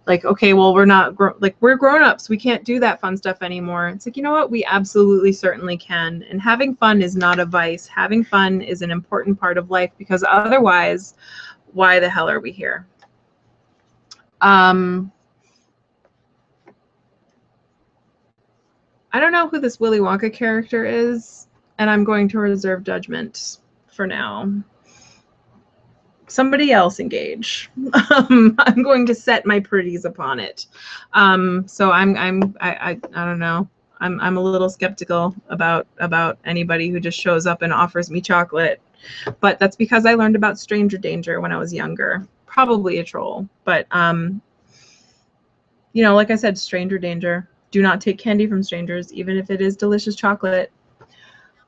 like, okay, well, we're grown-ups. We can't do that fun stuff anymore. It's like, you know what? We absolutely certainly can. And having fun is not a vice. Having fun is an important part of life, because otherwise, why the hell are we here? I don't know who this Willy Wonka character is, and I'm going to reserve judgment for now. Somebody else engage. I'm going to set my pretties upon it. So I don't know. I'm a little skeptical about anybody who just shows up and offers me chocolate, but that's because I learned about stranger danger when I was younger. Probably a troll, but You know, like I said, stranger danger. Do not take candy from strangers, even if it is delicious chocolate.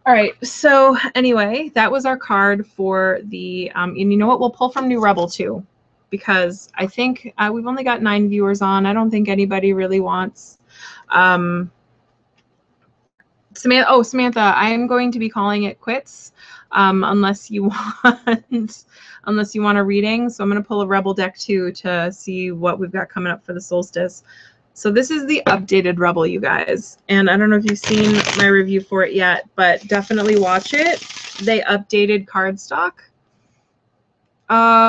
All right, so anyway, that was our card for the, and you know what? We'll pull from New Rebel too, because I think we've only got 9 viewers on. I don't think anybody really wants. Samantha, I am going to be calling it quits unless you want a reading. So I'm going to pull a Rebel deck too to see what we've got coming up for the solstice. So this is the updated Rebel, you guys. And I don't know if you've seen my review for it yet, but definitely watch it. They updated cardstock.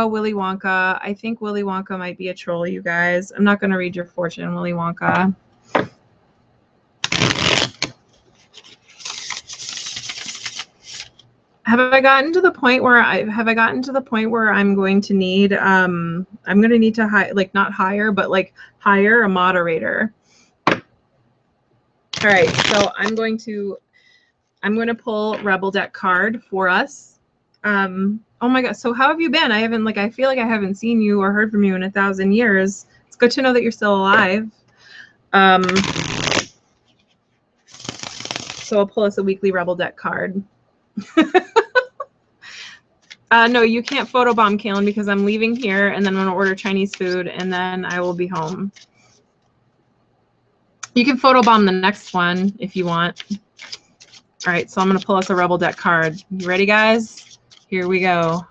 Willy Wonka. I think Willy Wonka might be a troll, you guys. I'm not going to read your fortune, Willy Wonka. Have I gotten to the point where I'm going to need to hire a moderator. All right, so I'm going to pull Rebel deck card for us. Oh my god, so how have you been? I feel like I haven't seen you or heard from you in 1,000 years. It's good to know that you're still alive. So I'll pull us a weekly Rebel deck card. No, you can't photobomb, Kaylin, because I'm leaving here and then I'm going to order Chinese food and then I will be home. You can photobomb the next one if you want. All right, so I'm going to pull us a Rebel deck card. You ready, guys? Here we go.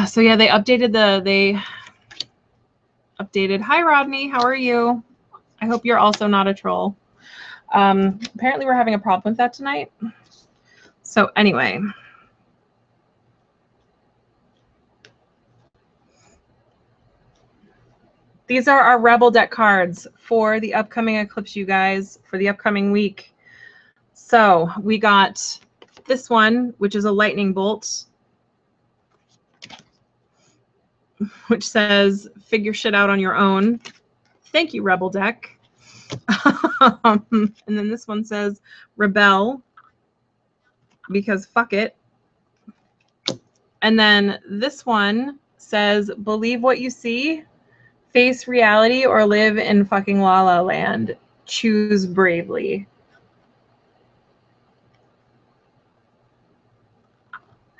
So yeah, they updated. Hi, Rodney. How are you? I hope you're also not a troll. Apparently we're having a problem with that tonight. So anyway. These are our Rebel deck cards for the upcoming eclipse, you guys, for the upcoming week. So we got this one, which is a lightning bolt, which says, figure shit out on your own. Thank you, Rebel deck. And then this one says, rebel, because fuck it. And then this one says, believe what you see, face reality, or live in fucking La La Land. Choose bravely.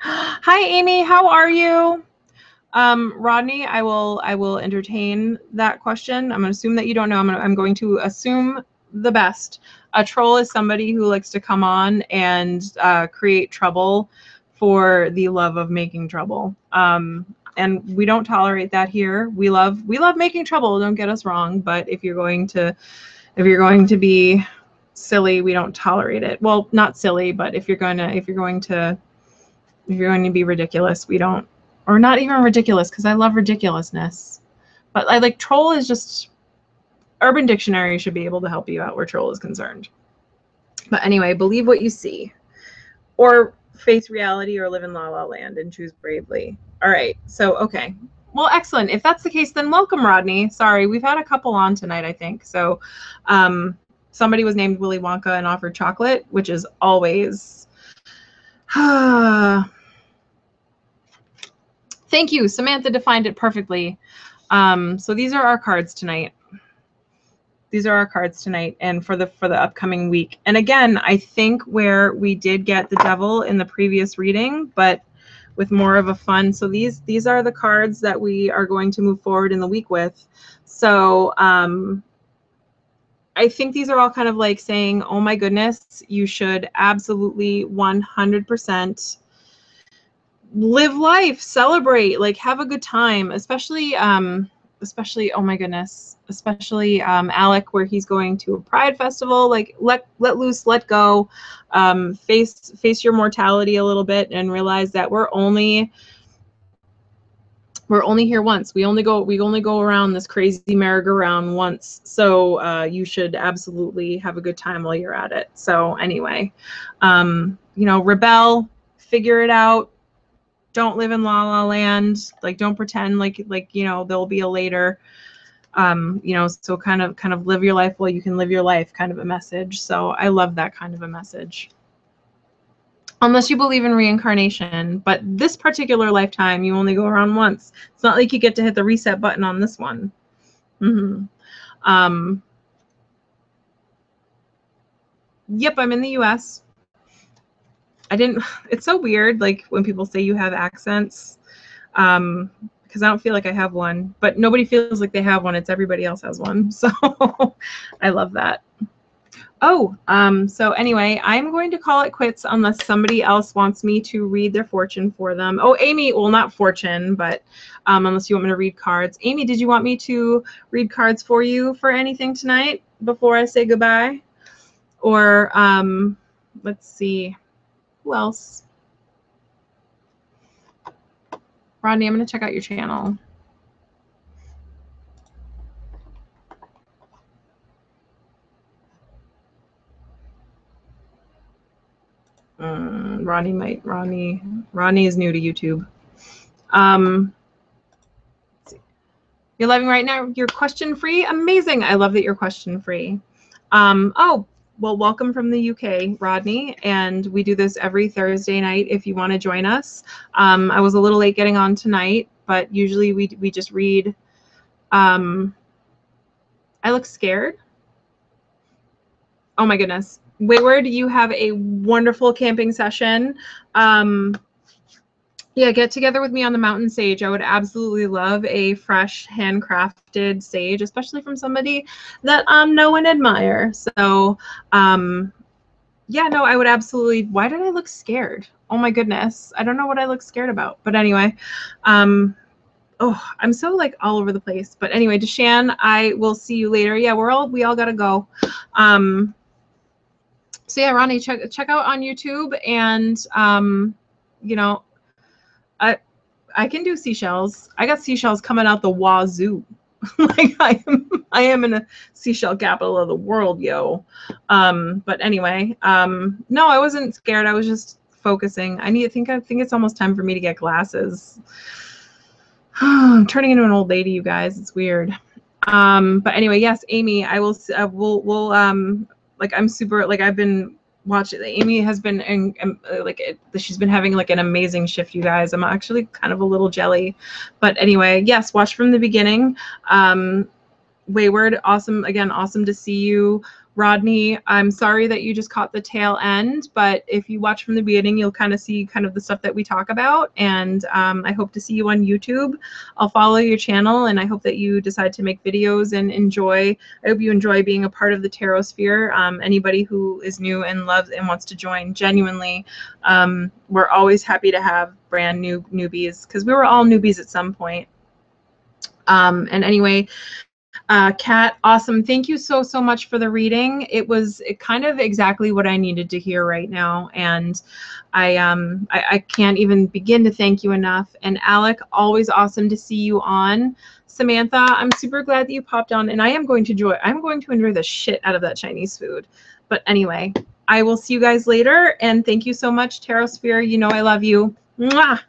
Hi, Amy. How are you? Rodney, I will entertain that question. I'm going to assume that you don't know. I'm going to assume the best. A troll is somebody who likes to come on and create trouble for the love of making trouble. And we don't tolerate that here. We love making trouble, don't get us wrong, but if you're going to be silly, we don't tolerate it. Well, not silly, but if you're going to be ridiculous, we don't. Or not even ridiculous, because I love ridiculousness. But I like troll is just, Urban Dictionary should be able to help you out where troll is concerned. But anyway, believe what you see. Or face reality, or live in La La Land and choose bravely. All right, so, okay. Well, excellent. If that's the case, then welcome, Rodney. Sorry, we've had a couple on tonight, I think. So somebody was named Willy Wonka and offered chocolate, which is always... Thank you. Samantha defined it perfectly. So these are our cards tonight. These are our cards tonight and for the upcoming week. And again, I think where we did get the devil in the previous reading, but with more of a fun. So these are the cards that we are going to move forward in the week with. So I think these are all kind of like saying, oh my goodness, you should absolutely 100% live life, celebrate, like have a good time, especially oh my goodness, especially Alec, where he's going to a Pride festival. Like let loose, let go, face your mortality a little bit and realize that we're only here once. We only go around this crazy merry-go-round once. So you should absolutely have a good time while you're at it. So anyway, rebel, figure it out. Don't live in La La Land. Like, don't pretend like there'll be a later. So kind of live your life while you can live your life, kind of a message. So I love that kind of a message. Unless you believe in reincarnation, but this particular lifetime, you only go around once. It's not like you get to hit the reset button on this one. Mm-hmm. Yep, I'm in the US. It's so weird, like when people say you have accents, because I don't feel like I have one, but nobody feels like they have one. It's everybody else has one. So I love that. Oh, so anyway, I'm going to call it quits unless somebody else wants me to read their fortune for them. Oh, Amy, well, not fortune, but unless you want me to read cards. Amy, did you want me to read cards for you for anything tonight before I say goodbye? Or let's see, who else? Rodney, I'm going to check out your channel. Rodney is new to YouTube. You're living right now. You're question free. Amazing. I love that you're question free. Oh, well, welcome from the UK, Rodney. And we do this every Thursday night if you want to join us. I was a little late getting on tonight, but usually we just read. I look scared. Oh my goodness. Wayward, you have a wonderful camping session. Yeah, get together with me on the mountain sage. I would absolutely love a fresh handcrafted sage, especially from somebody that know and admire. So yeah, no, I would absolutely. Why did I look scared? Oh my goodness. I don't know what I look scared about. But anyway, oh, I'm so like all over the place. But anyway, Deshan, I will see you later. Yeah, we all gotta go. So yeah, Ronnie, check out on YouTube, and you know, I can do seashells. I got seashells coming out the wazoo. Like I am in a seashell capital of the world, yo. But anyway, no, I wasn't scared. I was just focusing. I think it's almost time for me to get glasses. I'm turning into an old lady, you guys. It's weird. But anyway, yes, Amy, I will. We'll like I'm super like I've been watching. Amy has been she's been having like an amazing shift, you guys. I'm actually kind of a little jelly, but anyway, yes, watch from the beginning. Wayward, awesome. Again, awesome to see you. Rodney, I'm sorry that you just caught the tail end, but if you watch from the beginning, you'll kind of see kind of the stuff that we talk about. And I hope to see you on YouTube. I'll follow your channel, and I hope that you decide to make videos and enjoy. I hope you enjoy being a part of the Tarot Sphere. Anybody who is new and loves and wants to join, genuinely, we're always happy to have brand new newbies, because we were all newbies at some point. And anyway, Kat, awesome. Thank you so much for the reading. It was kind of exactly what I needed to hear right now, and I can't even begin to thank you enough. And Alec, always awesome to see you on. Samantha, I'm super glad that you popped on, and I'm going to enjoy the shit out of that Chinese food. But anyway, I will see you guys later, and thank you so much, Tarot Sphere. You know I love you. Mwah!